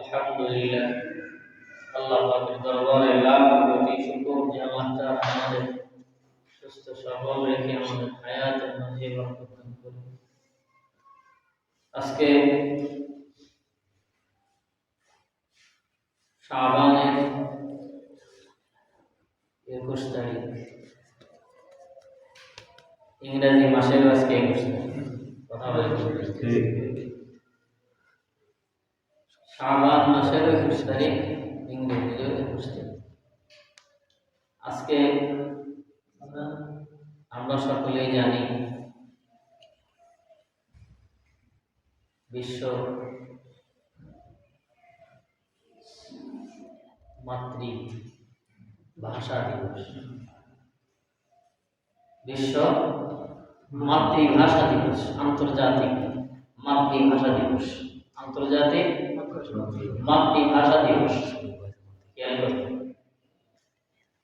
আলহামদুলিল্লাহ আল্লাহ পাকের দরবারে লাখ কোটি শুকর যে আল্লাহ তাআলা আমাদের সুস্থ সবল রেখে আমাদের হায়াতের মাঝে বরকত দান করুন। আজকে শাবানের 21 তারিখ, ইংরেজি মাসের আজকে 21 তারিখ। কথা বলেন ঠিক? শাবান মাসের 21 তারিখ, ইংরেজি 21 তারিখ। আজকে আমরা সকলেই জানি বিশ্ব মাতৃভাষা দিবস। বিশ্ব মাতৃভাষা দিবস, আন্তর্জাতিক মাতৃভাষা দিবস, আন্তর্জাতিক মাতৃভাষা দিবস। খেয়াল করতে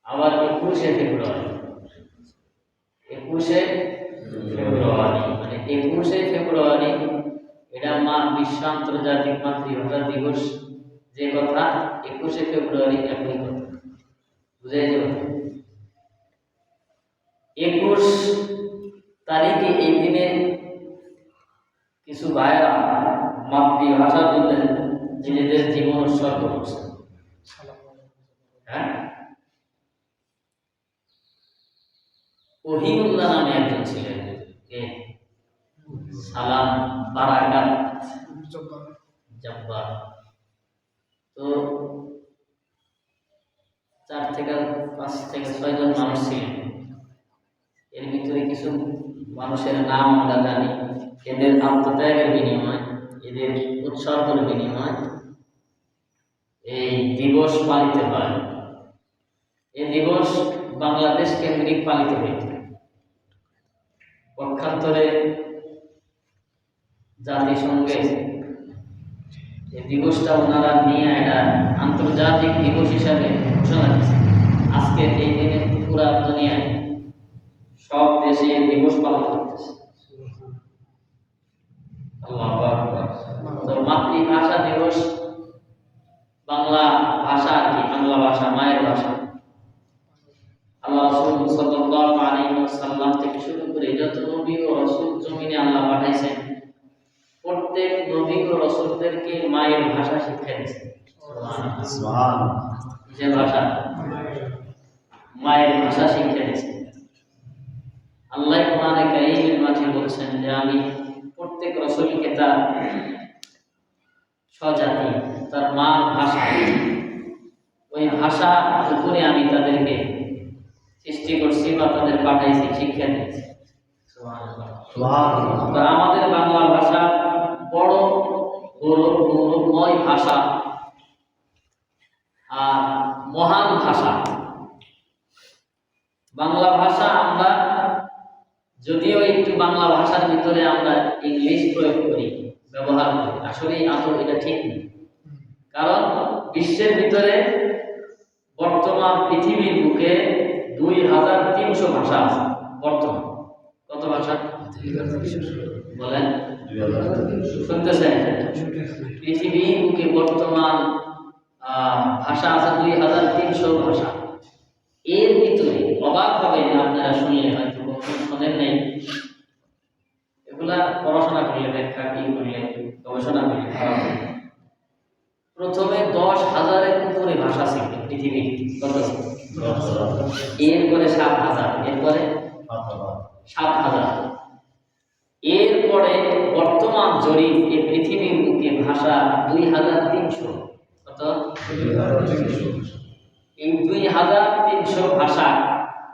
আবার 21শে ফেব্রুয়ারি, 21শে ফেব্রুয়ারি মানে 21শে ফেব্রুয়ারি এটা বিশ্ব আন্তর্জাতিক মাতৃভাষা দিবস। যে কথা 21শে ফেব্রুয়ারি একই কথা, বুঝাই যাবে। 21 তারিখে এই দিনে কিছু ভাইরা মাতৃভাষার জন্য নিজেদের জীবন উৎসর্গ করছে। হ্যাঁ, ওহিউল্লাহ নামে একজন ছিলেন, সালাম বারাকাত জব্বার। তো 4 থেকে 5 থেকে 6 জন মানুষ ছিলেন। এর ভিতরে কিছু মানুষের নাম আমরা জানি। এদের আত্মত্যাগের বিনিময়, এদের উৎসর্গের বিনিময় এই দিবস পালিত হয়। এই দিবস বাংলাদেশ কেন্দ্রিক পালিত হইত। পক্ষান্তরে জাতিসংঘে এই দিবসটা ওনারা নিয়ে একটা আন্তর্জাতিক দিবস হিসাবে ঘোষণা দিয়েছে। আজকে এই দিনে পুরা দুনিয়ায় সব দেশে এই দিবস পালন করতেছে। আল্লাহু আকবার। তো মাতৃভাষা দিবস বাংলা ভাষা কি, বাংলা ভাষা মায়ের ভাষা। আল্লাহ রাসূল সাল্লাল্লাহু আলাইহি ওয়াসাল্লাম থেকে শুরু করে যত নবী ও রাসূল জমিনে আল্লাহ পাঠাইছেন, প্রত্যেক নবী ও রাসূলদেরকে মায়ের ভাষা শিক্ষা দিয়েছেন। সুবহানাল্লাহ। যে ভাষা, মায়ের ভাষা শিক্ষা দিয়েছেন। আল্লাহ কোরআনে কারীমের মাঝে বলেছেন যে আমি প্রত্যেক রাসূলকে তার স্বজাতি, তার মার ভাষা, ওই ভাষা উপরে আমি তাদেরকে সৃষ্টি করছি বা তাদের পাঠাইছি, শিক্ষা দিয়েছি। সুবহানাল্লাহ। আমাদের বাংলা ভাষা বড় গৌরবময় ভাষা আর মহান ভাষা। বাংলা ভাষা আমরা যদিও একটু বাংলা ভাষার ভিতরে আমরা ইংলিশ প্রয়োগ করি, ব্যবহার করি, আসলে এটা ঠিক নেই। কারণ বিশ্বের ভিতরে বর্তমান পৃথিবীর বুকে 2300 ভাষা আছে। বর্তমান কত ভাষা বলেন? শুনতেছেন? পৃথিবীর বুকে বর্তমান ভাষা আছে 2300 ভাষা। এর ভিতরে অবাক হবেন আপনারা শুনলে, হয়তো শোনেন নাই, এগুলা পড়াশোনা করলে, ব্যাখ্যা কি করলে, গবেষণা করলে প্রথমে 10,000-এর উপরে ভাষা ছিল পৃথিবীর। কত? এরপরে 7,000, এরপরে 7,000, এরপরে বর্তমান জরিপ এই পৃথিবীর বুকে ভাষা 2300। কত? এই 2300 ভাষা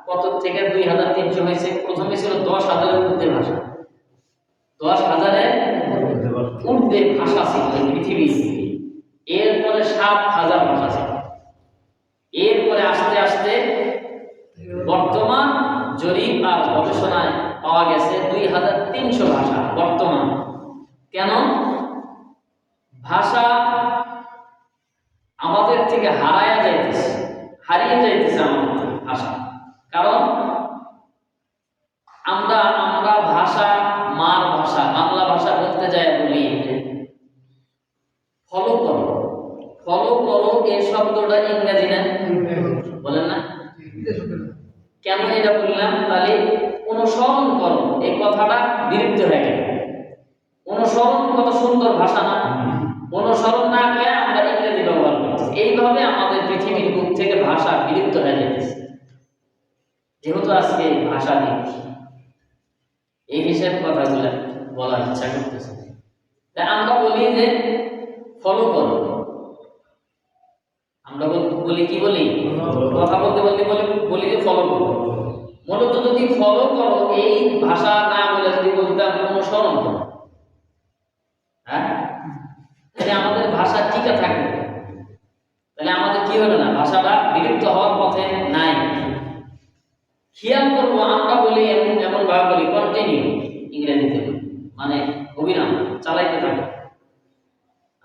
কত থেকে 2300 হয়েছে? প্রথমে ছিল 10,000-এর মধ্যে ভাষা, 10,000-এর ঊর্ধ্বে ভাষা ছিল পৃথিবীর। এরপরে 7,000 ভাষা ছিল। এরপরে আস্তে আস্তে বর্তমান জরিপ আর গবেষণায় পাওয়া গেছে 2300 ভাষা বর্তমান। কেন? ভাষা আমাদের থেকে হারিয়ে যাইতেছে আমাদের ভাষা। কারণ আমরা ভাষা, মার ভাষা, বাংলা ভাষা বলতে যাই বলি ফলো করো, ফলো করো এই শব্দটা ইংরেজি না, বলেন না? কেন এটা বললাম? তাহলে অনুসরণ করো এই কথাটা বিরুদ্ধ হয়ে গেল। অনুসরণ কত সুন্দর ভাষা না? অনুসরণ না করে আমরা ইংরেজি ব্যবহার করছি। এইভাবে আমাদের পৃথিবীর বুক থেকে ভাষা বিলুপ্ত হয়ে যাচ্ছে। যেহেতু আজকে ভাষা দিবস, এই হিসেবে কথাগুলো বলার ইচ্ছা করতেছে। তাই আমরা বলি যে ফলো করো। আমরা বলি কি বলি? কথা বলতে বলতে বলি যে ফলো করো। মূলত যদি ফলো করো এই ভাষা না বলে যদি বলতাম অনুসরণ করো, হ্যাঁ, তাহলে আমাদের ভাষা টিকে থাকবে। তাহলে আমাদের কি হলো না? ভাষাটা বিলুপ্ত হওয়ার পথে নাই। খেয়াল করবো, আমরা বলি এমন ভাবে বলি কন্টিনিউ, ইংরেজিতে মানে অবিরাম, চালাইতে থাকো।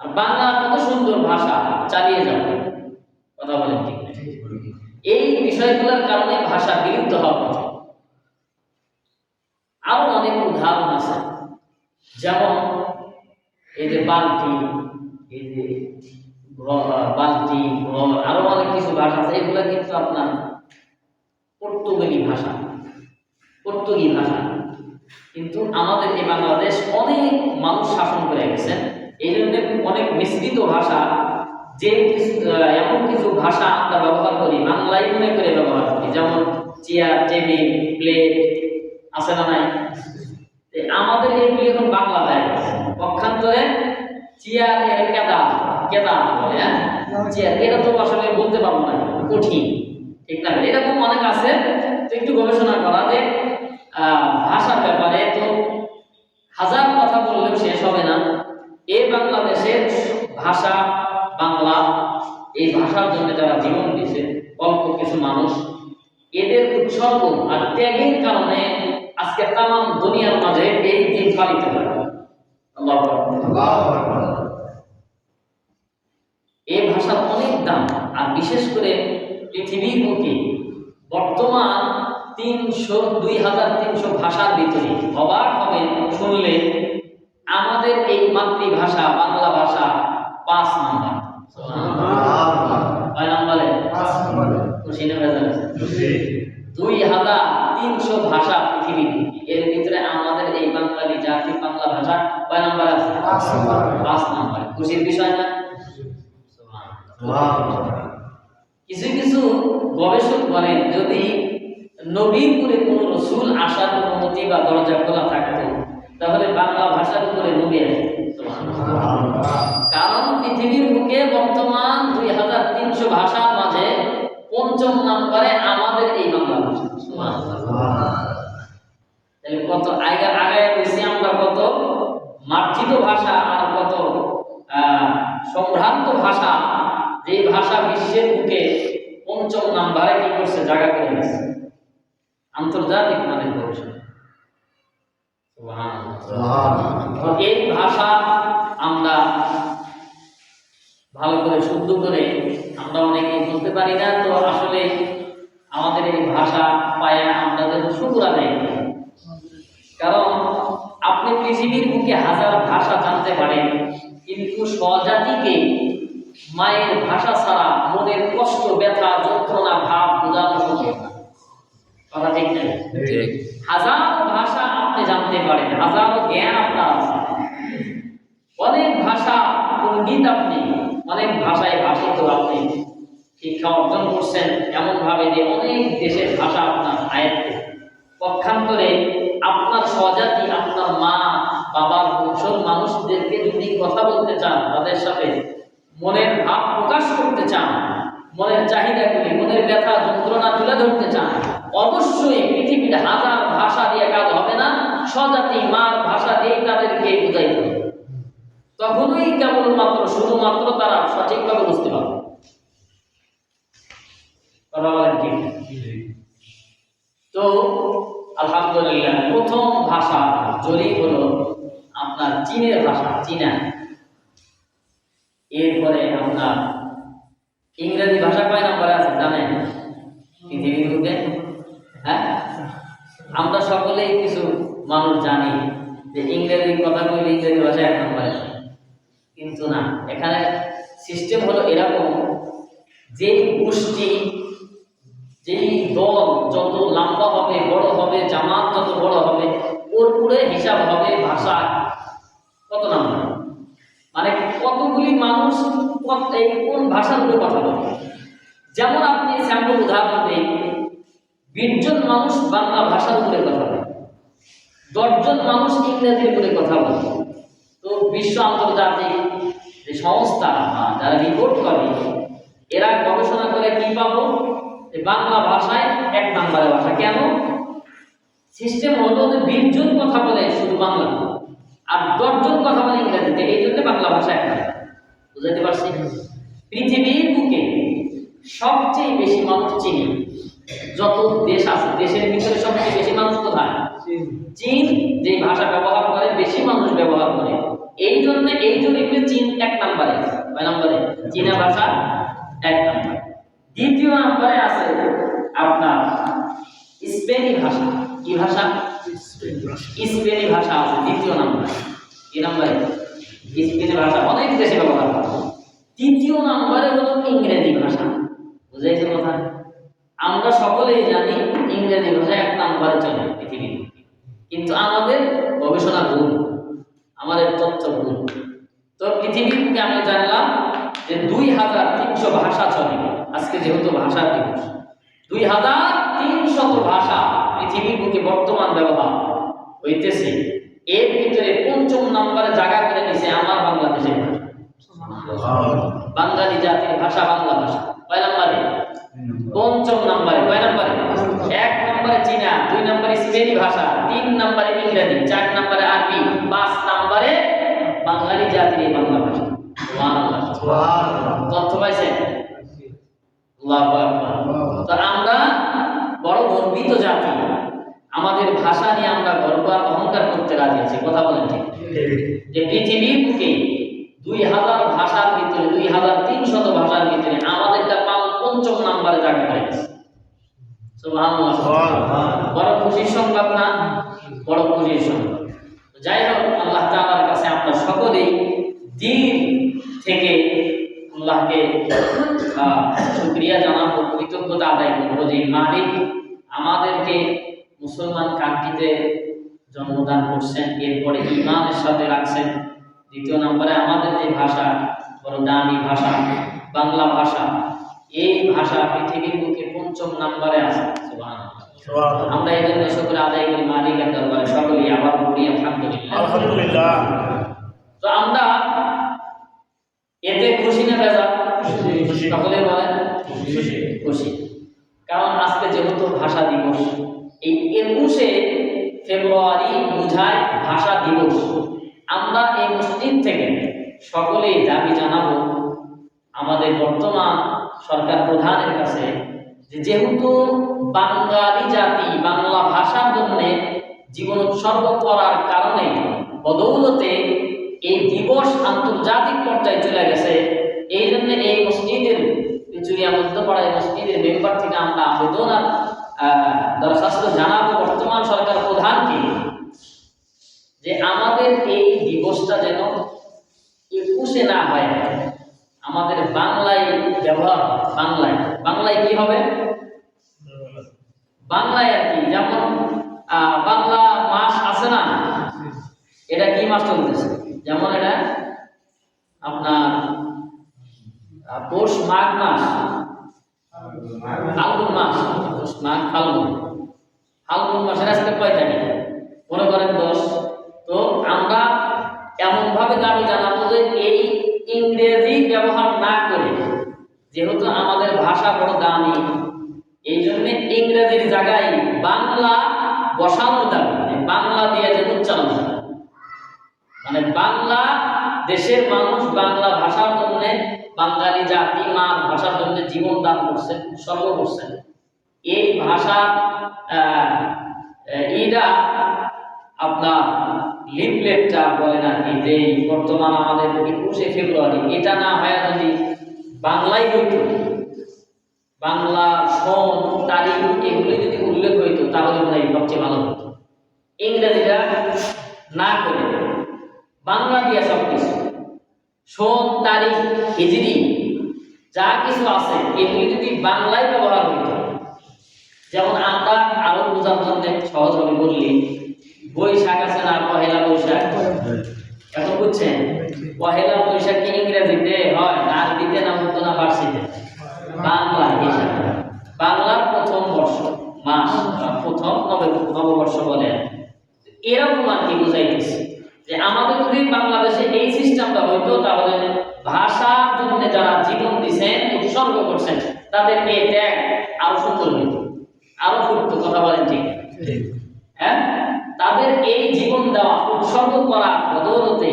আর বাংলা কত সুন্দর ভাষা, চালিয়ে যাবে। কথা বলেন ঠিক? এই বিষয়গুলোর কারণে ভাষা বিলুপ্ত হওয়ার পথে। আরো অনেক উদাহরণ আছে, যেমন এই যে বালতি, এই যে বালতি, ঘর, আরো অনেক কিছু ভাষা আছে। এগুলো কিন্তু আপনার পর্তুগিজ ভাষা, পর্তুগিজ ভাষা। কিন্তু আমাদের এই বাংলাদেশ অনেক মানুষ শাসন করে গেছেন, এই জন্য অনেক মিশ্রিত ভাষা, যে এমন কিছু ভাষা আমরা ব্যবহার করি বাংলায় মনে করে ব্যবহার করি, যেমন চেয়ার, টেবিল, প্লেট আছে না নাই? আমাদের এইগুলি এখন বাংলা হয়ে গেছে। পক্ষান্তরে চেয়ার কেদা কেদা বলে, হ্যাঁ চেয়ার, এটা তো আসলে বলতে পারবো না, কঠিন, ঠিক না? এরকম অনেক আছে। তো একটু গবেষণা করা যে ভাষার ব্যাপারে তো হাজার কথা বললেও শেষ হবে না। এই বাংলাদেশের ভাষা বাংলা, এই ভাষার জন্য যারা জীবন দিয়েছে অল্প কিছু মানুষ, এদের উৎসর্গ আর ত্যাগের কারণে আজকে তাম দুনিয়ার মাঝে এই দিন পালিত হয়। এই ভাষার অনেক দাম। আর বিশেষ করে পৃথিবীর বুকে বর্তমান 2300 ভাষার ভিতরে অবাক হবে শুনলে আমাদের এই মাতৃভাষা বাংলা ভাষা 5 নম্বর। কয় নম্বরে? 2300 ভাষা পৃথিবীর, এর ভিতরে আমাদের এই বাঙালি জাতি বাংলা ভাষা কয় নম্বর আছে? 5 নম্বর। খুশির বিষয় না? কিছু কিছু গবেষক বলেন যদি নবীর উপরে কোন রসুল আসার অনুমতি বা দরজা খোলা থাকতো তাহলে বাংলা ভাষার উপরে নবী আসতো। কারণ পৃথিবীর বুকে বর্তমান 2300 ভাষার মাঝে 5ম নম্বরে আমাদের এই বাংলা ভাষা। তাহলে কত আগায় বেশি আমরা, কত মার্জিত ভাষা আর কত সম্ভ্রান্ত ভাষা, যে ভাষা বিশ্বের বুকে 5ম নম্বরে কি করছে, জায়গা করে গেছে আন্তর্জাতিক মানের গবেষণা। এই ভাষা আমরা ভালো করে শুদ্ধ করে আমরা অনেকে বলতে পারি না। তো আসলে আমাদের এই ভাষা পায় আমরা যেন শুকর আদায় করি। কারণ আপনি পৃথিবীর বুকে হাজার ভাষা জানতে পারেন, কিন্তু স্বজাতিকে মায়ের ভাষা ছাড়া মনের কষ্ট, ব্যথা, যন্ত্রণা, ভাব বোঝানো সম্ভব না। কথা ঠিক না? হাজারো ভাষা আপনি জানতে পারেন, হাজারো জ্ঞান আপনার আছে, অনেক ভাষা পণ্ডিত আপনি, অনেক ভাষায় ভাষিত আপনি, শিক্ষা অর্জন করছেন এমন ভাবে যে অনেক দেশের ভাষা আপনার আয়ত্তে। পক্ষান্তরে আপনার স্বজাতি, আপনার মা বাবার বংশর মানুষদেরকে যদি কথা বলতে চান, তাদের সাথে মনের ভাব প্রকাশ করতে চান, মনের চাহিদাগুলি, মনের ব্যথা যন্ত্রণা তুলে ধরতে চান, অবশ্যই পৃথিবীর হাজার ভাষা দিয়ে কাজ হবে না। স্বজাতি মার ভাষা দিয়ে তাদেরকে বুঝাইতে হবে, তখনই কেবলমাত্র শুধুমাত্র তারা সঠিকভাবে বুঝতে পারবে। কথা বলেন ঠিক? তো আলহামদুলিল্লাহ, প্রথম ভাষা জরিপ হলো আপনার চীনের ভাষা, চীনা। এরপরে আপনার ইংরেজি ভাষা কয় নম্বরে আছে জানেন পৃথিবীর বুকে? হ্যাঁ, আমরা সকলেই কিছু মানুষ জানি যে ইংরেজি কথা কইলে ইংরেজি ভাষা 1 নম্বরে, কিন্তু না, এখানে সিস্টেম হলো এরকম, যেই গোষ্ঠী যেই দল যত লম্বা হবে, বড় হবে, জামাত যত বড় হবে, ওর পুরো হিসাব হবে ভাষা কত নাম্বার, মানে কতগুলি মানুষ কোন ভাষার উপরে কথা বলে। যেমন আপনি স্যাম্পল উদাহরণ দিই, 20 জন মানুষ বাংলা ভাষার উপরে কথা বলে, 10 জন মানুষ ইংরেজির উপরে কথা বলে। তো বিশ্ব আন্তর্জাতিক যে সংস্থা যারা রিপোর্ট করে, এরা গবেষণা করে কি পাবো, যে বাংলা ভাষায় 1 নম্বরের ভাষা। কেন? সিস্টেম হলো যে 20 জন কথা বলে শুধু বাংলা, আর 10 জন কথা বলে ইংরেজিতে, এই জন্য বাংলা ভাষা 1 নম্বর। বুঝতে পারছি? পৃথিবীর বুকে সবচেয়ে বেশি মানুষ চীন, যত দেশ আছে দেশের ভিতরে সবচেয়ে বেশি মানুষ কোথায়? চীন। যে ভাষা ব্যবহার করে বেশি মানুষ ব্যবহার করে, এই জন্য এই জরিপে চীন 1 নম্বরে। কয় নম্বরে? চীনা ভাষা 1 নম্বরে। দ্বিতীয় নম্বরে আছে আপনার স্পেনি ভাষা। কি ভাষা? স্পেনি ভাষা আছে দ্বিতীয় নম্বরে। কি নম্বরে? স্পেনি ভাষা অনেক দেশে ব্যবহার করে। তৃতীয় নম্বরে হলো ইংরেজি ভাষা। বুঝাইছে কথা? আমরা সকলেই জানি ইংরেজি ভাষা 1 নম্বরে চলে পৃথিবীতে, কিন্তু আমাদের গবেষণা ভুল, আমাদের তথ্য ভুল। তো পৃথিবীতে আমি জানলাম যে 2300 ভাষা চলে। আজকে যেহেতু ভাষা দিবস, 2300 ভাষা পৃথিবীর বুকে বর্তমান ব্যবহার হইতেছে। এর ভিতরে 5ম নম্বরে জায়গা করে নিছে আমার বাংলাদেশের ভাষা। বাঙালি জাতির ভাষা বাংলা ভাষা। কয় নম্বরে? 5ম নম্বরে। কয় নম্বরে? 1 নম্বরে চীনা, 2 নম্বরে স্পেনি ভাষা, 3 নম্বরে ইংরেজি, 4 নম্বরে আরবি, 5 নম্বরে বাঙালি জাতির বাংলা ভাষা। সুবহানাল্লাহ। তথ্য পাইছেন? আল্লাহু আকবার। তো আমরা বড় গর্বিত জাতি, আমাদের ভাষা নিয়ে আমরা গর্ব আর অহংকার করতে রাজি আছি। কথা বলেন ঠিক? যে পৃথিবীর বুকে 2000 ভাষার ভিতরে, 2300 ভাষার ভিতরে আমাদেরটা 5ম নম্বরে জায়গা পেয়েছে। সুবহানাল্লাহ। বড় খুশির সংবাদ না? বড় খুশির সংবাদ। যাই হোক, আল্লাহ তাআলার কাছে আমরা সকলেই দিল থেকে আল্লাহকে শুকরিয়া জানাবো, কৃতজ্ঞতা আদায় করবো যে মালিক আমাদেরকে মুসলমান কান্ট্রিতে জন্মদান করছেন, এরপরে ঈমানের সাথে রাখছেন। দ্বিতীয় নম্বরে আমাদের যে ভাষা, বড় দামি ভাষা বাংলা ভাষা, এই ভাষা পৃথিবীর বুকে 5ম নম্বরে আছে। সুবহানাল্লাহ। আমরা এই জন্য শুকর আদায় করি মালিকের দরবারে, সকলেই আবার বলি আলহামদুলিল্লাহ। তো আমরা এতে খুশি না বেজার? সকলে বলেন খুশি। কারণ আজকে যেহেতু ভাষা দিবস, এই 21শে ফেব্রুয়ারি বোঝায় ভাষা দিবস। আমরা এই মসজিদ থেকে সকলেই দাবি জানাবো আমাদের বর্তমান সরকার প্রধানের কাছে, যে যেহেতু বাঙালি জাতি বাংলা ভাষার জন্য জীবন উৎসর্গ করার কারণে বদৌলতে এই দিবস আন্তর্জাতিক পর্যায়ে চলে গেছে, এই জন্য এই মসজিদের চুরিয়া মধ্যপাড়ায় মসজিদের মেম্বার থেকে আমরা আবেদন আর দরখাস্ত জানাবো বর্তমান সরকার প্রধানকে, যে আমাদের এই দিবসটা যেন 21শে না হয়, আমাদের বাংলায় ব্যবহার। বাংলায় কি হবে? বাংলায় আর কি, যেমন বাংলা মাস আছে না, এটা কি মাস চলতেছে? যেমন এটা আপনার পৌষ মাঘ মাস, ফাল্গুন মাস, পৌষ মাঘ ফাল্গুন। ফাল্গুন মাসের আজকে কয় তারিখ? মনে করেন 10। তো আমরা এমন ভাবে দাবি জানাবো যে এই ইংরেজি ব্যবহার না করে, যেহেতু আমাদের ভাষা বড় দামি, এই জন্য ইংরেজির জায়গায় বাংলা বসানোর দাবি, বাংলা দিয়ে যে উচ্চারণ, মানে বাংলা দেশের মানুষ বাংলা ভাষার জন্য, বাঙালি জাতি মা ভাষার জন্য জীবন দান করছেন, উৎসর্গ করছেন। এই ভাষা এইটা আপনার লিফলেটটা বলে নাকি যে বর্তমান আমাদের 21শে ফেব্রুয়ারি, এটা না হয় যদি বাংলায় হইতো, বাংলা সন তারিখ এগুলো যদি উল্লেখ হইতো, তাহলে মনে হয় সবচেয়ে ভালো হতো। ইংরেজিটা না করে বাংলা দিয়ে সব কিছু, সন, তারিখ, হিজরি যা কিছু আছে এগুলি যদি বাংলায় ব্যবহার হইত, যেমন আমরা আরো বোঝার জন্য সহজভাবে বললি বৈশাখ আছে না, পহেলা বৈশাখ, এখন বুঝছেন পহেলা বৈশাখ কি ইংরেজিতে হয় না আরবিতে না উর্দু না ফার্সিতে? বাংলা হিসাবে বাংলার প্রথম বর্ষ মাস প্রথম নববর্ষ বলে। এরকম আর কি বুঝাইতেছে যে আমাদের যদি বাংলাদেশে এই সিস্টেমটা হইতো তাহলে ভাষার জন্য যারা জীবন দিচ্ছেন উৎসর্গ করছেন তাদের এই ত্যাগ আরো সুন্দর হইত, আরো ফুটতো। কথা বলেন ঠিক? হ্যাঁ, তাদের এই জীবন দেওয়া উৎসর্গ করা বদৌলতে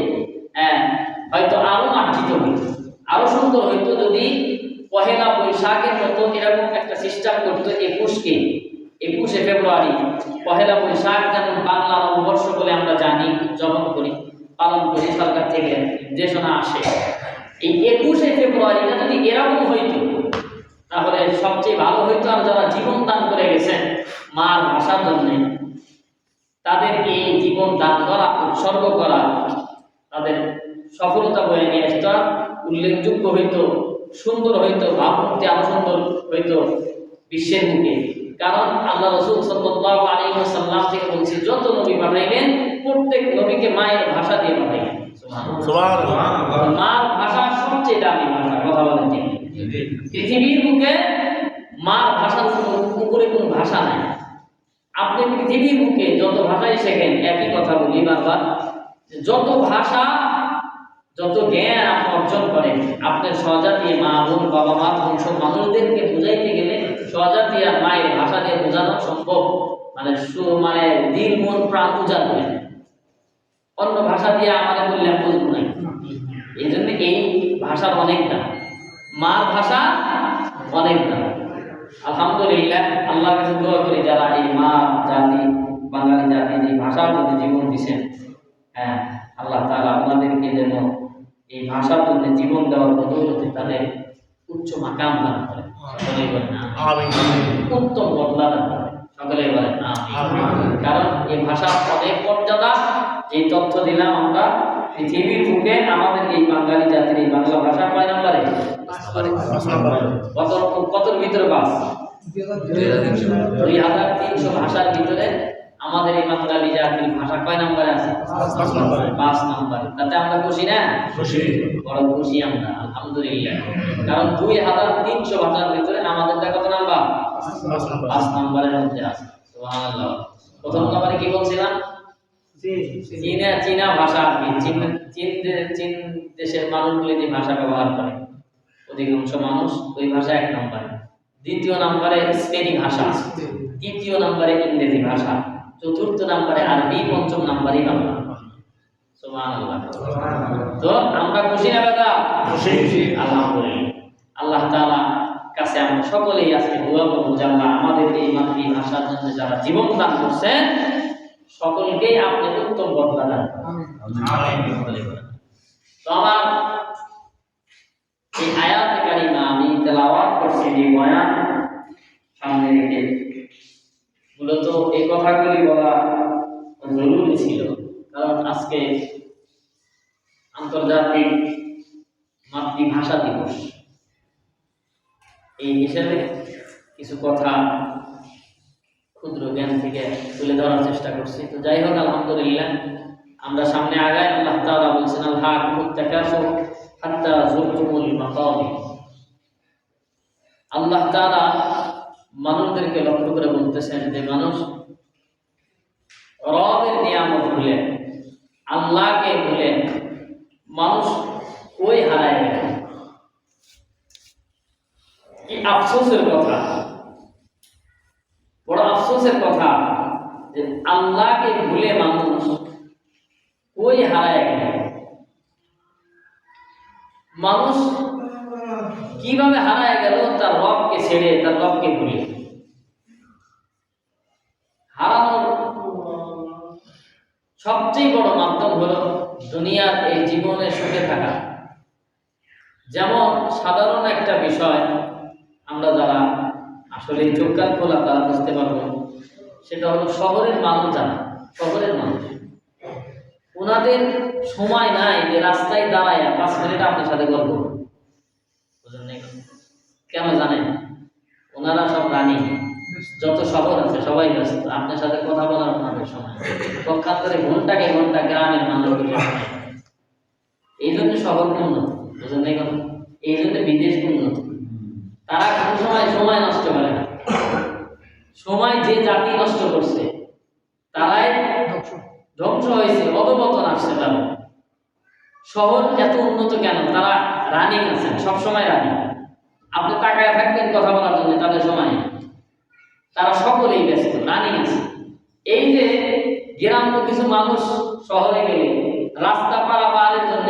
হয়তো আরো মার্জিত হইত, আরো সুন্দর হইতো যদি পহেলা বৈশাখের মতো এরকম একটা সিস্টেম করতো। 21শে ফেব্রুয়ারি পহেলা বৈশাখ যেমন বাংলা নববর্ষ বলে আমরা জানি, উদযাপন করি, পালন করি, সরকার থেকে নির্দেশনা আসে, এই 21শে ফেব্রুয়ারিটা যদি এরকম হইতো তাহলে সবচেয়ে ভালো হইতো। আর যারা জীবন দান করে গেছেন মার ভাষার জন্য, তাদের এই জীবন দান করা, উৎসর্গ করা, তাদের সফলতা বয়ে নিয়ে আসতে উল্লেখযোগ্য হইতো, সুন্দর হইতো, ভাবমূর্তি আরো সুন্দর হইতো বিশ্বের মুখে। কারণ আল্লাহ রাসূল সাল্লাল্লাহু আলাইহি ওয়াসাল্লাম থেকে বলছি যত নবী পাঠাইলেন প্রত্যেক নবীকে মায়ের ভাষা দিয়ে পাঠাইলেন। সুবহানাল্লাহ। মার ভাষা সবচেয়ে দামি ভাষা। কথা বলেন ঠিক? পৃথিবীর মুখে মার ভাষার উপরে কোনো ভাষা নাই। আপনি পৃথিবীর মুখে যত ভাষাই শেখেন একই কথা বলি বারবার, যত ভাষা যত জ্ঞান আপনি অর্জন করেন আপনার স্বজাতি মা বোন বাবা মা বংশ মানুষদেরকে বুঝাইতে গেলে স্বজাতি আর মায়ের ভাষা দিয়ে বোঝানো সম্ভব, মানে দিল মন প্রাণ উজাড় করে। অন্য ভাষা দিয়ে আমাদের বললে বুঝবো না। এই জন্য এই ভাষার অনেক দাম, মার ভাষা অনেক দাম। আলহামদুলিল্লাহ, আল্লাহর কাছে দোয়া করি যারা এই মা জাতি বাঙালি জাতি এই ভাষার জন্য জীবন দিচ্ছেন, হ্যাঁ আল্লাহ তাআলা আমাদেরকে যেন এই ভাষার জন্য জীবন দেওয়ার বদৌলতে তাদের উচ্চ মাকাম দান করেন। সকলেই বলেন আমিন। উত্তম বদলা দান করেন। সকলেই বলেন আমিন। কারণ এই ভাষার অনেক মর্যাদা। যে তথ্য দিলাম আমরা, পৃথিবীর বুকে আমাদের এই বাঙালি জাতির এই বাংলা ভাষা কয় নম্বরে? কতর ভিতরে? 2300 ভাষার ভিতরে আমাদের এই বাঙালি জাতির ভাষা কয় নম্বরে আছে? 5 নম্বরে। তাতে আমরা খুশি না? খুশি, বড় খুশি আমরা, আলহামদুলিল্লাহ। কারণ 2300 ভাষার ভিতরে আমাদেরটা কত নাম্বার? 5 নম্বরের মধ্যে আছে। সুবহানাল্লাহ। প্রথম নম্বরে কি বলছিলাম? চীনা ভাষা। চীন দেশের মানুষগুলি যে ভাষা ব্যবহার করে অধিকাংশ মানুষ ওই ভাষা 1 নম্বরে। দ্বিতীয় নম্বরে স্পেনি ভাষা, তৃতীয় নম্বরে ইংরেজি ভাষা, চতুর্থ নম্বরে আরবি, পঞ্চম নম্বরে বাংলা। সুবহানাল্লাহ। তো আমরা খুশি না দাদা? খুশি, আলহামদুলিল্লাহ। আল্লাহ তাআলা কাছে আমরা সকলেই আজকে দোয়া করব যে আল্লাহ আমাদের এই মাতৃভাষার জন্য যারা জীবন দান করছেন সকলকেই আপনি উত্তম বদলা দান করুন। আমিন। তো আমার এই আয়াতে কারিমা আমি তেলাওয়াত করছি, যে বয়ান সামনে রেখে মূলত এই কথাগুলি বলা জরুরি ছিল। কারণ আজকে আন্তর্জাতিক মাতৃভাষা দিবস, এই হিসেবে কিছু কথা ক্ষুদ্র জ্ঞান থেকে তুলে ধরার চেষ্টা করছি। তো যাই হোক, আলহামদুলিল্লাহ আমরা সামনে আগাই। আল্লাহ তাআলা বলছেন আল-হাকুমুত তাকাসুর হাত্তা যুরতুমুল মাকাবির। আল্লাহ তাআলা মানুষদেরকে লক্ষ্য করে বলতেছেন যে মানুষ রবের নিয়ামত ভুলে, আল্লাহকে ভুলে মানুষ কই হারায় গেল। কি আফসোসের কথা, বড় আফসোসের কথা যে আল্লাহকে ভুলে মানুষ কই হারায় গেল। মানুষ কিভাবে হারায় গেল? তার রবকে ছেড়ে, তার রবকে ভুলে। হারানোর সবচেয়ে বড় মাধ্যম হলো দুনিয়ার এই জীবনে সুখে থাকা। যেমন সাধারণ একটা বিষয় আমরা যারা আসলে চোখ কান খোলা তারা বুঝতে পারবো, সেটা হলো শহরের মানুষ। যারা শহরের মানুষ ওনাদের সময় নাই যে রাস্তায় দাঁড়ায় 5 মিনিট আপনার সাথে গল্প করবে। বুঝলেন না? কেন জানেন? ওনারা সব রানী, যত শহর আছে সবাই ব্যস্ত, আপনার সাথে কথা বলার ওনাদের সময়। পক্ষান্তরে ঘন্টাকে ঘন্টা গ্রামের মানুষের সময়। এই জন্য শহর উন্নত, বুঝলেন না? কথা এই জন্য বিদেশ উন্নত। তারা কোনো সময় সময় নষ্ট করে না। সময় যে জাতি নষ্ট করছে তারাই ধ্বংস হয়েছে, অধপতন আসছে তাদের। শহর এত উন্নত কেন? তারা রানিং আছে, সবসময় রানিং। আপনি তাকায় থাকবেন কথা বলার জন্য, তাদের সময় তারা সকলেই ব্যস্ত, রানিং আছে। এই যে গ্রাম্য কিছু মানুষ শহরে গেলে রাস্তা পারাপারের জন্য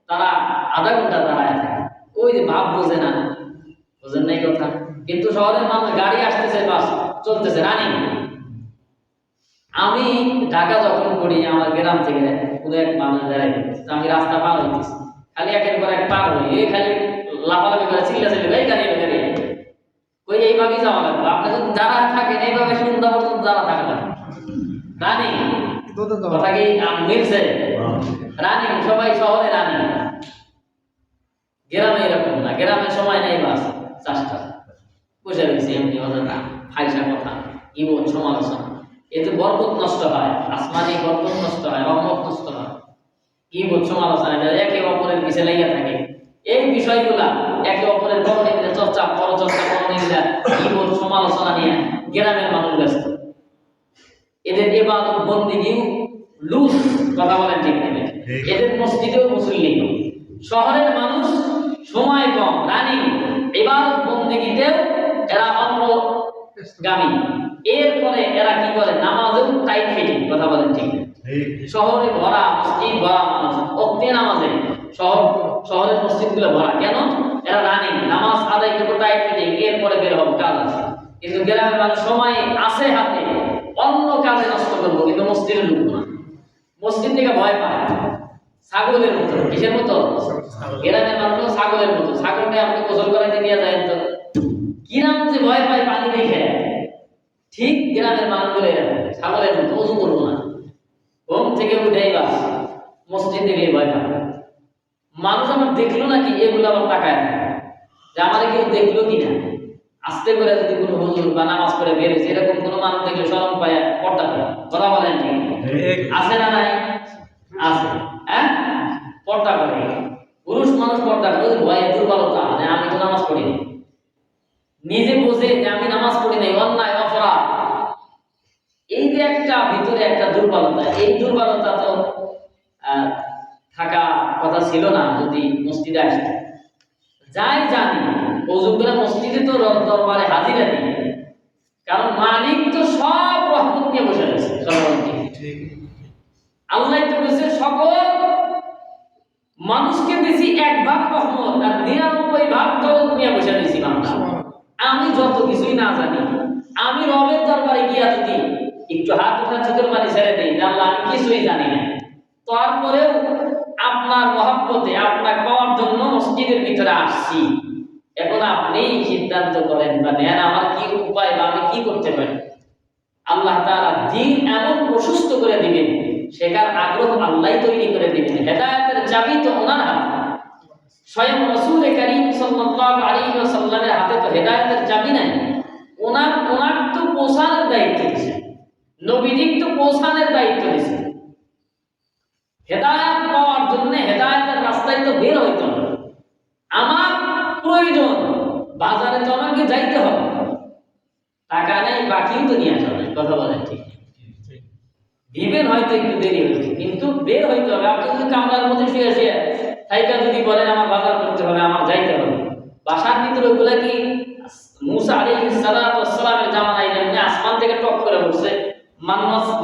তারা আধা ঘন্টা দাঁড়ায় থাকে, ওই যে ভাব বোঝে না, বোঝেন নাই কথা। কিন্তু শহরের মানুষ গাড়ি আসতেছে, বাস চলতেছে, রানিং। আমি ঢাকা যখন করি, আমার গ্রাম থেকে পুরো এক মানুষ দাঁড়াই, আমি রাস্তা পার হইতেছি, খালি একের পর এক পার হই, এই খালি লাফালাফি করে চিল্লা চিল্লি, ভাই গাড়ি গাড়ি ওই এইভাবেই যাওয়া লাগবে। আপনি যদি যারা থাকেন এইভাবে সন্ধ্যা পর্যন্ত যারা থাকবে রানিং, কথা কি মিলছে? রানিং, সবাই শহরে রানিং। গ্রামে এরকম না, গ্রামে সময় নেই, বাস চাষটা বুঝে গেছি এমনি অযথা ফাইসা কথা, ইবন সমালোচনা, এতে বরকত নষ্ট হয়, আসমানি বরকত নষ্ট হয়, রহমত নষ্ট হয়। ইবন সমালোচনা একে অপরের পিছে লেগে থাকে। এই বিষয়গুলা একে অপরের বর্ণিতে চর্চা, পরচর্চা, বর্ণিতা, ইবন সমালোচনা নিয়ে গ্রামের মানুষ ব্যস্ত। এদের ইবাদত বন্দেগীও লুজ, কথা বলেন ঠিক নেবে। এদের মসজিদেও মুসল্লি। শহরের মানুষ সময় কম, রানিং, ইবাদত বন্দেগীতেও এরা অগ্রগামী। এরপরে এরা কি করে? নামাজেও টাইট ফিটিং, কথা বলেন ঠিক। শহরে ভরা মসজিদ, ভরা মানুষ, অক্তে নামাজে শহরের মসজিদগুলো ভরা। কেন? এরা রানিং, নামাজ আদায় করবো টাইট ফিটিং, এরপরে বের হবো, কাজ আছে। কিন্তু গ্রামের মানুষ সময় আছে হাতে, অন্য কাজে নষ্ট করবো, কিন্তু মসজিদে ঢুকবো না। মসজিদ থেকে ভয় পায়, ছাগলের মতো। কিসের মতো? গ্রামের মানুষ ছাগলের মতো। ছাগলকে আপনি গোসল করাইতে নিয়ে যায় তো কিরাম যে ভয় পায় পানি দেখে, ঠিক গ্রামের মানুষগুলো এরকম ছাগলের মতো, ওযু করবো না, ঘুম থেকে উঠেই বাস মসজিদ দেখলে ভয় পায়। মানুষ আমার দেখলো নাকি, এগুলো আবার তাকায় থাকে যে আমার কেউ দেখলো কিনা। আস্তে করে যদি কোনো হুজুর বা নামাজ পড়ে বেরিয়েছে, এরকম কোনো মানুষ দেখলে শরম পায়, পর্দা করে, কথা বলেন ঠিক আছে না? নাই আছে, হ্যাঁ, পর্দা করে। পুরুষ মানুষ পর্দা করে, ভয়ে দুর্বলতা যে আমি তো নামাজ পড়ি, নিজে বোঝে যে আমি নামাজ পড়ি নাই, অন্যায় অপরাধ। এই যে একটা ভিতরে একটা দুর্বলতা, এই দুর্বলতা তো থাকা কথা ছিল না যদি মসজিদে আসে। যাই জানি ওযু করে মসজিদে তো দরবারে হাজিরা দিই, কারণ মালিক তো সব রহমত নিয়ে বসে আছে। আল্লাহ তো বলেছে সকল মানুষকে দিয়েছি 1 ভাগ রহমত, আর 99 ভাগ দৌলত নিয়ে বসে দিয়েছি বান্দা। আমি যত কিছুই না জানি, আমি রবের দরবারে গিয়া যদি একটু হাত উঠা চোখের পানি ছেড়ে দেই, আল্লাহ আমি কিছুই জানি না, তারপরেও আপনার মহব্বতে আপনাকে পাওয়ার জন্য মসজিদের ভিতরে আসছি। এখন আপনি সিদ্ধান্ত করেন বা নেন আমার কি উপায় বা আমি কি করতে পারি। আল্লাহ তাআলা দ্বীন এমন প্রশস্ত করে দিবেন, শেখার আগ্রহ আল্লাহই তৈরি করে দিবেন। হেদায়েতের চাবি তো ওনার হাতে। স্বয়ং রাসূল করিম সাল্লাল্লাহু আলাইহি ওয়াসাল্লামের হাতে তো হেদায়েতের চাবি নাই। ওনার তো পৌঁছানোর দায়িত্ব দিয়েছে, নবীজির তো পৌঁছানোর দায়িত্ব দিয়েছে। হেদায়েত পাওয়ার জন্য হেদায়েতের রাস্তায় তো বের হইতে হবে। আমার প্রয়োজন, বাজারে তো আমাকে যাইতে হবে, টাকা নেই, বাকিও তো নিয়ে আসা হয়, কথা বলেন ঠিক। দিবেন হয়তো একটু দেরি হয়েছে, কিন্তু বের হইতে হবে। আপনি যদি কামরার মধ্যে শুয়ে শুয়ে থাইকা যদি বলেন আমার বাজার করতে হবে, আমার যাইতে হবে, বাসার ভিতরে ওগুলা কি মুসা আলাইহিস সালাতু ওয়াস সালামের জামানায় যেমন আসমান থেকে টপ করে উঠছে,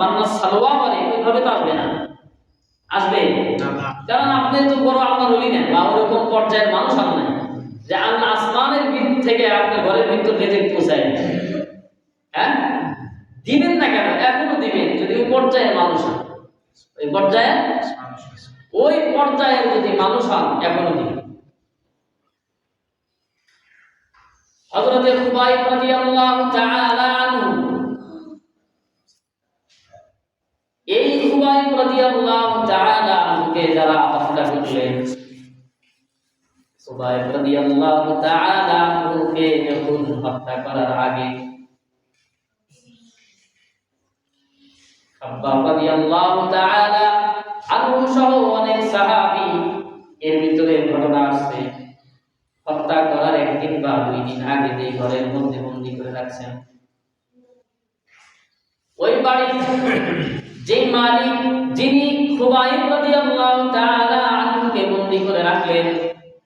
মান্নাস সালওয়া করে, ওইভাবে তো আসবে না, আসবে না। কারণ আপনি তো বড় আল্লাহর ওলি না, বা ওরকম পর্যায়ের মানুষ আপনি যে আল্লাহ আসমানের ভিতর থেকে আপনার ঘরের ভিতর রিজিক পৌঁছায়। হ্যাঁ, দিবেন না কেন? এখনো দিবেন যদি ওই পর্যায়ের মানুষ হন, ওই পর্যায়ের যদি মানুষ হন, এখনো দিবেন। হযরত খুবাইব রাদিয়াল্লাহু তাআলা আনহু, এই খুবাইব খুবাইব রাদিয়াল্লাহু তাআলা আনহুকে যারা হত্যা করলেন, খুবাইব রাদিয়াল্লাহু তাআলা আনহুকে যখন হত্যা করার আগে খাব্বাব রাদিয়াল্লাহু তাআলা আনহু সহ অনেক সাহাবী, এর ভিতরে ঘটনা আছে হত্যা করার একদিন বা 2 দিন আগে যে ঘরের মধ্যে বন্দী করে রাখছেন, ওই বাড়ির যে মালিক, যিনি খুবাইব রাদিয়াল্লাহু তাআলা আনহুকে বন্দী করে রাখলেন,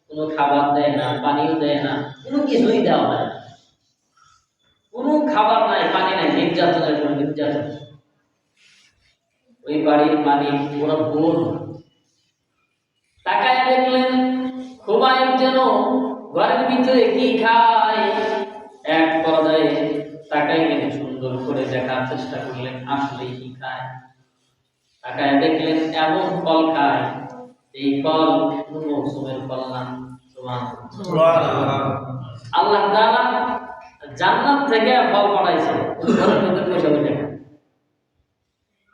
কোনো খাবার দেয় না, পানিও দেয় না, কোনো কিছুই দেওয়া হয় না, কোনো খাবার নাই, পানি নাই, নির্যাতনের পর নির্যাতন। ওই বাড়ির মালিক পুরো বোন তাকায় দেখলেন খুবাইব যেন ঘরের ভিতরে কি খায়, এক পর্যায়ে তাকায় গেলে সুন্দর করে দেখার চেষ্টা করলেন আসলে কি খায়। তাকায় দেখলেন এমন ফল খায়, এই ফল কোন মৌসুমের ফল না। সুবহানাল্লাহ। আল্লাহ তাআলা জান্নাত থেকে ফল পাঠাইছে, ঘরের ভিতরে বসে বসে খায়।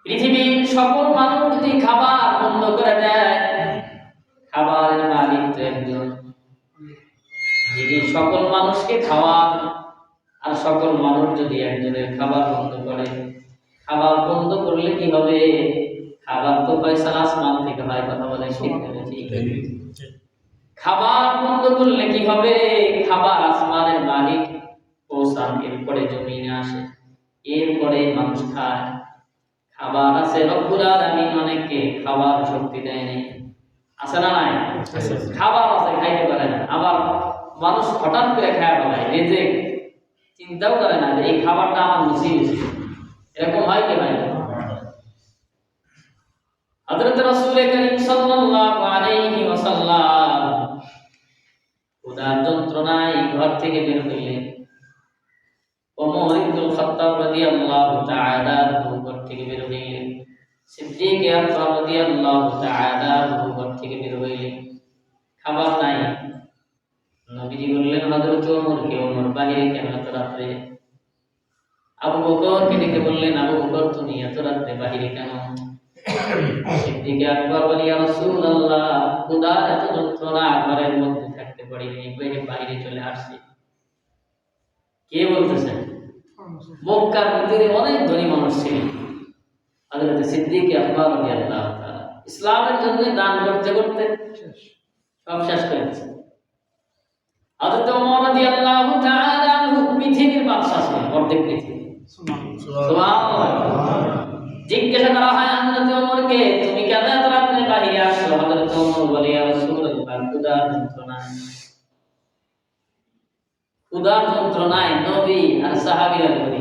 পৃথিবীর সকল মানুষ যদি খাবার বন্ধ করে দেয়, খাবারের মালিক তো একজন, যিনি সকল মানুষকে খাওয়ান, আর সকল মানুষ যদি একজনের খাবার বন্ধ করে, খাবার বন্ধ করলে কি হবে? খাবার তো ফয়সালা আসমান থেকে হয়, কথা বলে ঠিক বলেছি। খাবার বন্ধ করলে কি হবে? খাবার আসমানের মালিক পৌঁছান, এরপরে জমিনে আসে, এরপরে মানুষ খায়। খাবার আছে, রব্বুল আলামিন অনেককে খাবার শক্তি দেয় নাই, আছে না নাই? খাবার আছে, খাইতে পারে না, আবার মানুষ হঠাৎ করে খায় বলায়, রিজিক চিন্তাও করে না যে এই খাবারটা আমার নসিব হয়েছে, এরকম হয় কি ভাই? হযরত রাসূল করিম সাল্লাল্লাহু আলাইহি ওয়াসাল্লাম ক্ষুধার যন্ত্রণায় ঘর থেকে বের হইলেন। ওমর ইবনে খাত্তাব রাদিয়াল্লাহু তাআলা ঘর থেকে বের হইলেন। সিদ্দিক আকবর রাদিয়াল্লাহু তাআলা ঘর থেকে বের হইলেন। খাবার নাই। নবীজি বললেন হযরত ওমরকে, ওমর বাহিরে কেন এত রাতে? আবু বকরকে ডেকে বললেন, আবু বকর তুমি এত রাতে বাহিরে কেন? সিদ্দিক আকবর বলে, ইয়া রাসূলুল্লাহ, ক্ষুধার এত যন্ত্রণা, ঘরের মধ্যে থাকতে পারি নাই, বাইরে চলে আসছি। কে বলতেছেন? মক্কার ভিতরে অনেক ধনী মানুষ ছিলেন। হযরত সিদ্দিক আকবর রাদিয়াল্লাহু তাআলা ইসলামের জন্য দান করতে করতে সব শেষ করেছে। হযরত ওমর রাদিয়াল্লাহু তাআলা আনহু পৃথিবীর বাদশা ছিলেন, অর্ধেক পৃথিবী। সুবহানাল্লাহ। জিজ্ঞাসা করা হয় হযরত ওমরকে, তুমি কেন এত রাতে বাইরে আসছো? হযরত ওমর বলে, ইয়া রাসূলুল্লাহ, ক্ষুধার যন্ত্রণায়। ক্ষুধার যন্ত্রণায় নবী আর সাহাবীরা ধরে,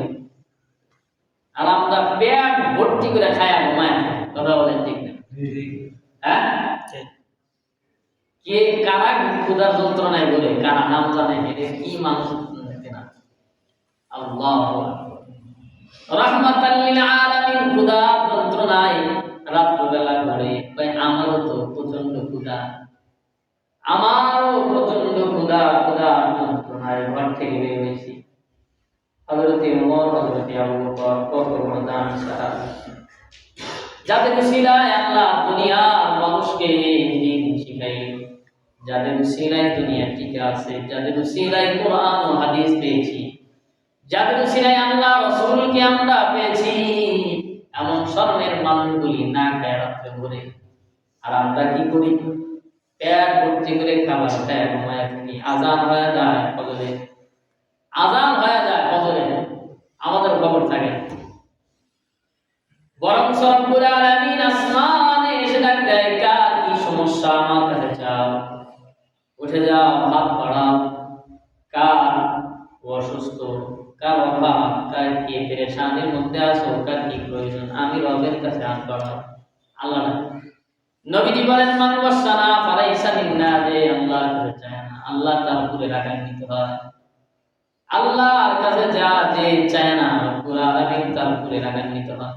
আর আমরা পেট ভর্তি করে খায়া ঘুমায়। কথা বলেন ঠিক না? হ্যাঁ, কে কারা ক্ষুধার যন্ত্রণায় বলে, কারা নাম জানে? এটা কি মানুষ না? আল্লাহু আকবার। রাহমাতাল লিল আলামিন ক্ষুধার যন্ত্রণায় রাত্রিবেলা ঘরে, ভাই আমারও তো প্রচন্ড ক্ষুধা, আমারও প্রচন্ড ক্ষুধা, ক্ষুধার যন্ত্রণায় ঘর থেকে বের হয়েছি। হযরত ওমর, হযরত আবু বকর কত বড় দামি সাহাবী, যাদের উসিলায় আল্লাহ দুনিয়ার মানুষকে দ্বীন শিখাইলেন, যাদের উসিলায় দুনিয়া টিকে আছে, যাদের উসিলায় কোরআন ও হাদিস পেয়েছি, যাদের উসিলায় আল্লাহ রাসূলকে আমরা পেয়েছি, এমন স্বর্ণের মানুষগুলি না খায় রাত্রে ভরে। আর আমরা কি করি? পেট ভর্তি করে খাবার খায় ঘুমায় থাকি। আজান হয়ে যায় ফজরে, আজান হয়ে যায় ফজরে, আমাদের খবর থাকে। বরং রব্বুল আলামিন আসমানে এসে ডাক দেয়, কার কি সমস্যা আমার কাছে চাও, উঠে যাও, হাত বাড়াও। কার অসুস্থ, কার অভাব, কার কি পেরেশানির মধ্যে আছো, কার কি প্রয়োজন, আমি রবের কাছে হাত বাড়াও। আল্লাহ নবীজি বলেন, মান ওয়াসানা ফালাইসা মিন্না, যে আল্লাহর কাছে চায় না, আল্লাহ তার উপরে রাগান্বিত হয়। আল্লাহর কাছে যা যে চায় না, রব্বুল আলামিন তার উপরে রাগান্বিত হয়।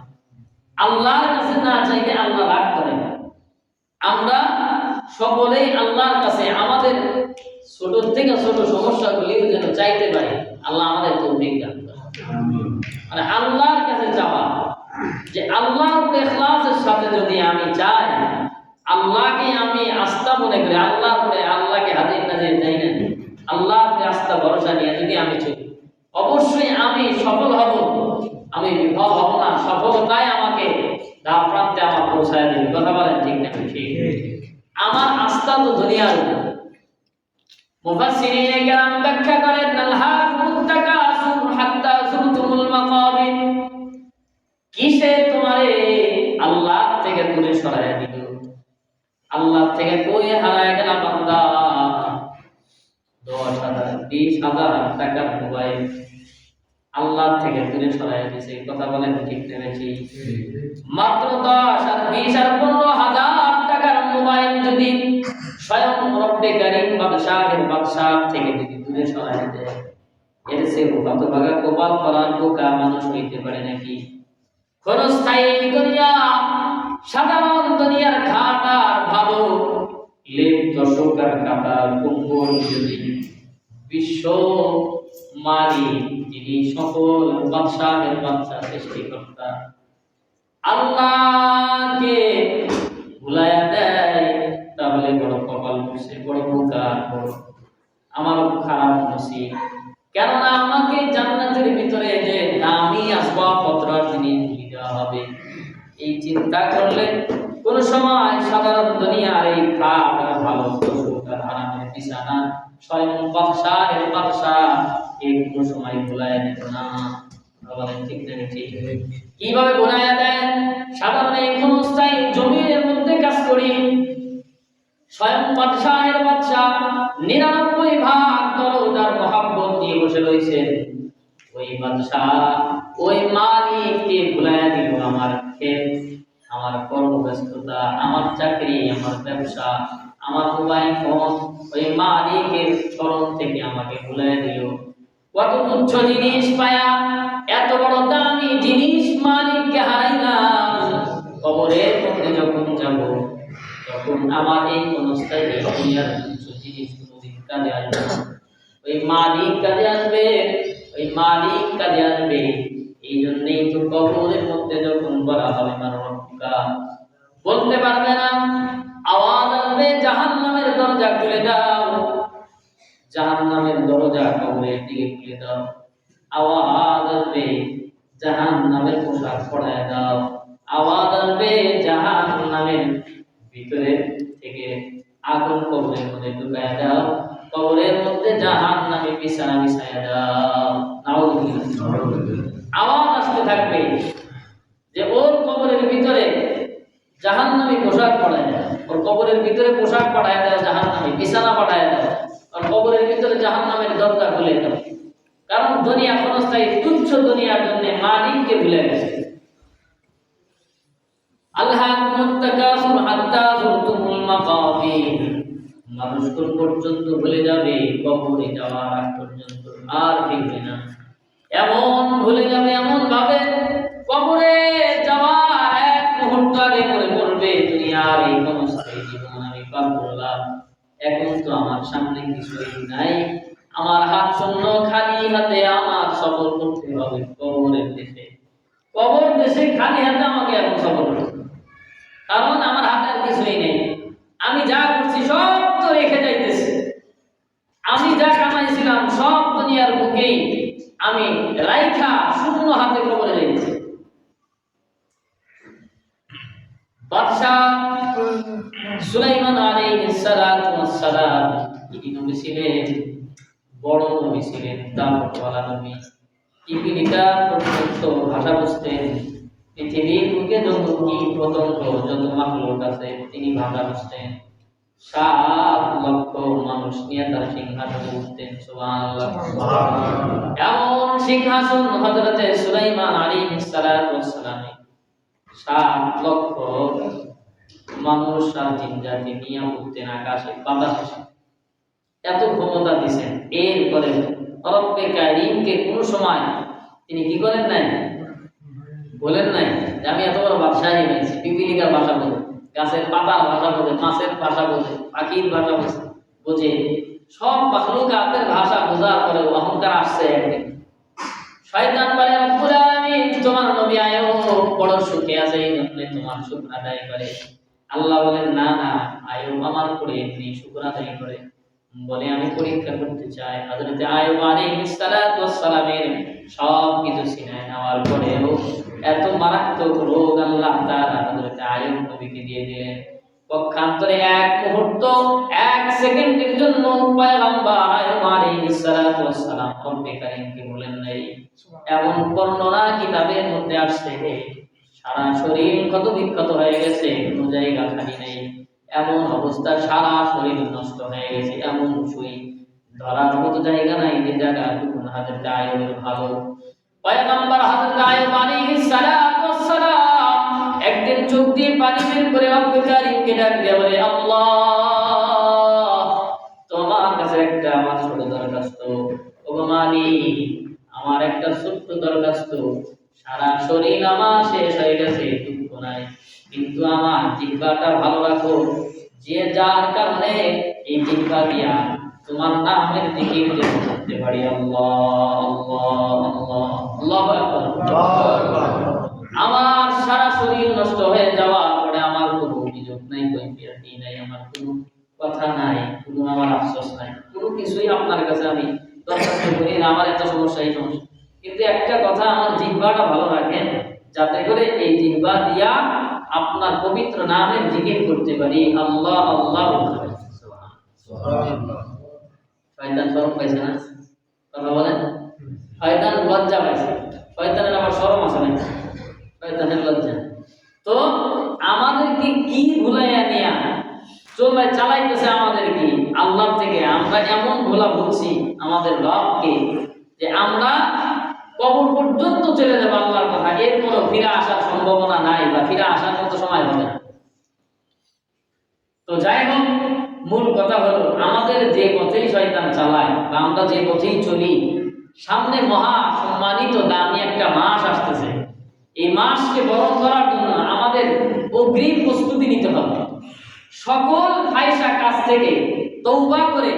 আল্লাহর কাছে না চাইলে আল্লাহ রাগ করেন। আমরা সকলেই আল্লাহর কাছে আমাদের ছোট থেকে ছোট সমস্যাগুলি যেন চাইতে পারি, আল্লাহ আমাদের তৌফিক দান করেন। মানে আল্লাহর কাছে চাওয়া, যে আল্লাহর ইখলাসের সাথে যদি আমি চাই, আল্লাহকে আমি আস্থা মনে করি, আল্লাহকে হাজির নাজির যাই না, আল্লাহকে আস্থা ভরসা নিয়ে যদি আমি চলি, অবশ্যই আমি সফল হব। আমি বিফল হব না, সফলতাই আমাকে দ্বার প্রান্তে আমার পৌঁছায় দেবে। কথা বলেন ঠিক না? ঠিক। আমার আস্থা তো দুনিয়ার উপর। মুফাসসিরিনে কেরাম ব্যাখ্যা করেন, আলহাকুমুত তাকাসুর হাত্তা যুরতুমুল মাকাবির। কিসে তোমারে আল্লাহ থেকে দূরে সরায় দিল? আল্লাহ থেকে কই হারায় গেল বান্দা? 10,000 20,000 টাকার মোবাইল আল্লাহ থেকে দূরে সরায় দিয়েছে। কথা বলেন ঠিক না? ঠিক। মাত্র 10 আর 20 আর 15,000 টাকার মোবাইল যদি স্বয়ং রব্বে কারীম বাদশাহ থেকে যদি দূরে সরায় দেয়, এর চেয়ে হতভাগা কপাল পরার বোকা মানুষ হইতে পারে নাকি? ক্ষণস্থায়ী দুনিয়া, সাধারণ দুনিয়ার খাটা ভালো, লেপ দশক আর কাটা কম্বল যদি বিশ্ব মালিক, যিনি সকল বাদশাহের বাদশা সৃষ্টিকর্তা আল্লাহকে ভুলাইয়া দেয়, তাহলে বড় কপাল পড়ছে, বড় বোকা, বড় আমার খারাপ নসিব। কেননা আমাকে জান্নাতের ভিতরে যে দামি আসবাবপত্র জিনিস দেওয়া হবে, এই চিন্তা করলে কোন সময় সাধারণ দুনিয়ার এই খাট আর ভালো আর আরামের বিছানা স্বয়ং বাদশাহের বাদশাহ এই কোন সময় ভুলাইয়া দিত না। বলেন ঠিক না? ঠিক। কিভাবে ভুলাইয়া দেন? সাধারণ এই ক্ষণস্থায়ী জমির মধ্যে কাজ করি, স্বয়ং বাদশাহের বাদশাহ 99 ভাগ দরদ আর মহব্বত নিয়ে বসে রয়েছেন। ওই বাদশাহ, ওই মালিককে ভুলাইয়া দিল আমার ক্ষেত, আমার কর্মব্যস্ততা, আমার চাকরি, আমার ব্যবসা, আমার মোবাইল ফোন, ওই মালিকের চরণ থেকে আমাকে ভুলাইয়া দিল। কত তুচ্ছ জিনিস পায়া এত বড় দামি জিনিস মালিককে হারাইলাম। কবরের মধ্যে যখন যাব, তখন আমার এই ক্ষণস্থায়ী দুনিয়ার তুচ্ছ জিনিস কোনোদিন কাজে আসবে না। ওই মালিক কাজে আসবে, ওই মালিক কাজে আসবে। এই জন্যই তো কবরের মধ্যে যখন বলা হবে মানবকা, বলতে পারবে না, আওয়াজ আসবে জাহান্নামের দরজা খুলে দাও, জাহান্নামের দরজা কবরের দিকে খুলে দাও। আওয়াজ আসবে জাহান্নামের পোশাক পরায় দাও। আওয়াজ আসবে জাহান্নামের ভিতরে থেকে আগুন কবরের মধ্যে ঢুকায় দাও। কবরের মধ্যে জাহান্নামে বিছানা বিছায়া দাও। নাউযুবিল্লাহ। আওয়াজ আসতে থাকবে যে ওর কবরের ভিতরে জাহান্নামী পোশাক পরায় দাও, ওর কবরের ভিতরে পোশাক পরায় দাও, জাহান্নামী বিছানা পরায় দাও, আর কবরের ভিতরে জাহান্নামের দরজা খুলে দাও। কারণ দুনিয়া ক্ষণস্থায়ী তুচ্ছ দুনিয়ার জন্য মালিককে ভুলে গেছে। আলহাকুমুত তাকাসুর হাত্তা যুরতুমুল মাকাবির। মানুষ কোন পর্যন্ত ভুলে যাবে? কবরে যাওয়ার আগ পর্যন্ত আর ফিরবে না। এমন ভুলে যাবে, এমন ভাবে কবরে যাওয়ার এক মুহূর্ত আগে মনে পড়বে দুনিয়ার এই ক্ষণস্থায়ী জীবন আমি পার করলাম, এখন তো আমার সামনে কিছুই নাই, আমার হাত শূন্য, খালি হাতে আমার সফর করতে হবে কবরের দেশে। কবর দেশে খালি হাতে আমাকে এখন সফর করতে হবে, কারণ আমার হাতে আর কিছুই নেই। আমি যা করছি সব তো রেখে যাইতেছি, আমি যা কামাইছিলাম সব দুনিয়ার বুকেই আমি রাইখা শূন্য হাতে কবরে যাইতেছি। বাদশাহ সুলাইমান আলাইহিস সালাতু ওয়াস সালাম, তিনি নবী ছিলেন, বড় নবী ছিলেন, দাওয়াতওয়ালা নবী। পিপিলিকা পর্যন্ত ভাষা বুঝতেন, পৃথিবীর বুকে যত কীট পতঙ্গ, যত মাখলুক আছে তিনি ভাষা বুঝতেন। 7 লক্ষ মানুষ নিয়ে তার সিংহাসনে উঠতেন। সুবহানাল্লাহ। এমন সিংহাসন হযরতে সুলাইমান আলাইহিস সালাতু ওয়াস সালাম 7 লক্ষ মানুষ আর জিন জাতি নিয়ে উঠতেন আকাশে, বাতাসে। এত ক্ষমতা দিয়েছেন। এরপরে রব্বে কারীমকে কোন সময় তিনি কি করেন নাই? বলেন নাই যে আমি এত বড় বাদশাহী হয়েছি। পিপিলিকার ভাষা বোঝে, গাছের পাতার ভাষা বোঝে, মাছের ভাষা বোঝে, পাখির ভাষা বোঝে, সব মাখলুকাতের ভাষা বোঝার পরে অহংকার আসছে একদিন। শয়তান বলে রব্বুল আলামিন তোমার নবী আয়ো বড় সুখে আছে, এই জন্য তোমার শুকর আদায় করে। আল্লাহ বলেন না না, আয়ুব আমার উপরে এমনি শুকর আদায় করে, বলে আমি পরীক্ষা করতে চাই। হযরত আয়ুব আলাইহিস সালাতু ওয়াস সালামের সব কিছু ছিনায় নেওয়ার পরেও এত মারাত্মক রোগ আল্লাহ তাআলা হযরত আয়ুব নবীকে দিয়ে দিলেন। পক্ষান্তরে এক মুহূর্ত, এক সেকেন্ডের জন্য পয়গম্বর আয়ুব আলাইহিস সালাতু ওয়াস সালাম রব্বে কারীমকে বলেন নাই। এমন বর্ণনা কিতাবের মধ্যে আসছে, সারা শরীর ক্ষত বিক্ষত হয়ে গেছে, কোনো জায়গা খালি নেই, এমন অবস্থা সারা শরীর নষ্ট হয়ে গেছে, এমন সুই ধরার মতো জায়গা নাই যে জায়গাটুকু হযরত আয়ুবের ভালো। পয়গম্বর হযরত আয়ুব আলাইহিস সালাতু ওয়াস সালাম একদিন চোখ দিয়ে পানি বের করে রব্বে কারীমকে ডাক দিয়ে বলে, আল্লাহ তোমার কাছে একটা আমার ছোট দরখাস্ত, ওগো মালিক আমার একটা ছোট্ট দরখাস্ত। সারা শরীর আমার শেষ হয়ে গেছে, দুঃখ নাই, কিন্তু আমার জিহ্বাটা ভালো রাখো, যে যার কারণে এই জিহ্বা দিয়া তোমার নামের দিকে করতে পারি। আল্লাহ আল্লাহ আল্লাহ আল্লাহু আকবার। আমার সারা শরীর নষ্ট হয়ে যাওয়ার পরে আমার কোনো অভিযোগ নাই, কৈফিয়ত নাই, আমার কোনো কথা নাই, কোনো আমার আফসোস নাই, কোনো কিছুই আপনার কাছে আমি দরখাস্ত করি না, আমার এত সমস্যা এই সমস্যা, কিন্তু একটা কথা, আমার জিহ্বাটা ভালো রাখেন, যাতে করে এই জিহ্বা দিয়া আপনার পবিত্র নামের জিকির করতে পারি। আল্লাহ আল্লাহ সুবহানাল্লাহ। শয়তান শরম পাইছে না? কথা বলেন। শয়তান লজ্জা পাইছে, শয়তানের আবার শরম আছে না, শয়তানের লজ্জা। তো আমাদেরকে কি ভুলাইয়া নিয়া চালাইতেছে আমাদের কি আল্লাহ থেকে? আমরা এমন ভোলা ভুলছি আমাদের রবকে যে আমরা কবর পর্যন্ত চলে যাবো আল্লাহর কথা, এরপরও ফিরে আসার সম্ভাবনা নাই বা ফিরে আসার মতো সময় হবে না। তো যাই হোক, মূল কথা হলো আমাদের যে পথেই শয়তান চালায় বা আমরা যে পথেই চলি, সামনে মহা সম্মানিত দামি একটা মাস আসতেছে। এই মাসকে বরণ করার জন্য আমাদের অগ্রিম প্রস্তুতি নিতে হবে। সকল ফায়সা কাজ থেকে তওবা করে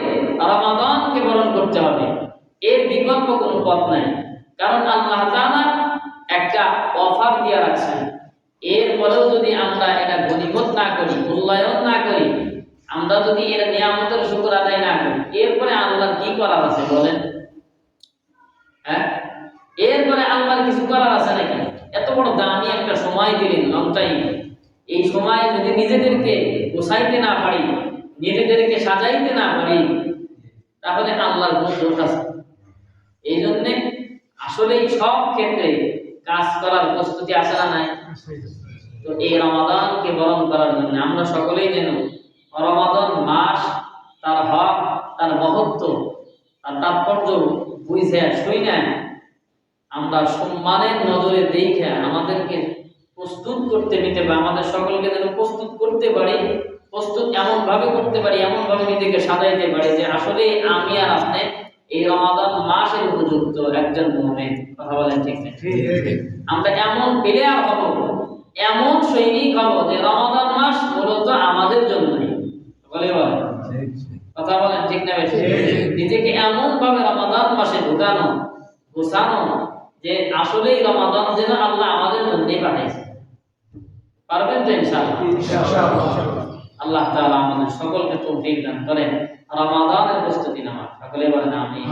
রমাদানকে বরণ করতে হবে, এর বিকল্প কোনো পথ নাই। কারণ আল্লাহ তাআলা একটা অফার দিয়ে রাখছেন, এরপরেও যদি আমরা এটা গনিমত না করি, মূল্যায়ন না করি, আমরা যদি এর নিয়ামতের শুকর আদায় না করি, এরপরে আল্লাহর কি করার আছে বলেন? হ্যাঁ, এরপরে আল্লাহর কিছু করার আছে নাকি? এত বড় দামি একটা সময় দিলেন, লং টাইম, এই সময়ে যদি নিজেদেরকে গোছাইতে না পারি, নিজেদেরকে সাজাইতে না পারি, তাহলে আল্লাহর কোন দোষ আছে? এই জন্যে আসলে সব ক্ষেত্রে কাজ করার প্রস্তুতি আছে না নাই? তো এই রমাদানকে বরণ করার জন্য আমরা সকলেই যেন রমাদান মাস, তার হক, তার মহত্ব, তার তাৎপর্য বুঝে শুই না আমরা সম্মানের নজরে দেখে আমাদেরকে প্রস্তুত করতে নিতে, বা আমাদের সকলকে যেন প্রস্তুত করতে পারি, প্রস্তুত এমন ভাবে করতে পারি, এমন ভাবে নিজেকে সাজাইতে পারি যে আসলে আমি আর আপনি এই রমাদান মাসের উপযুক্ত একজন মুমিন। কথা বলেন ঠিক না? আমরা এমন প্লেয়ার হব, এমন সৈনিক হব যে রমাদান মাস মূলত আমাদের জন্যই। বলে বলেন, কথা বলেন ঠিক না? নিজেকে এমন ভাবে রমাদান মাসে ঢুকানো, গোছানো যে আসলেই রমাদান যেন আল্লাহ আমাদের জন্যই পাঠাইছে। পারবেন তো ইনশাআল্লাহ? আল্লাহ তাআলা আমাদের সকলকে তৌফিক দান করেন। রমাদানের প্রস্তুতি নেওয়ার। সকলে বলেন আমিন।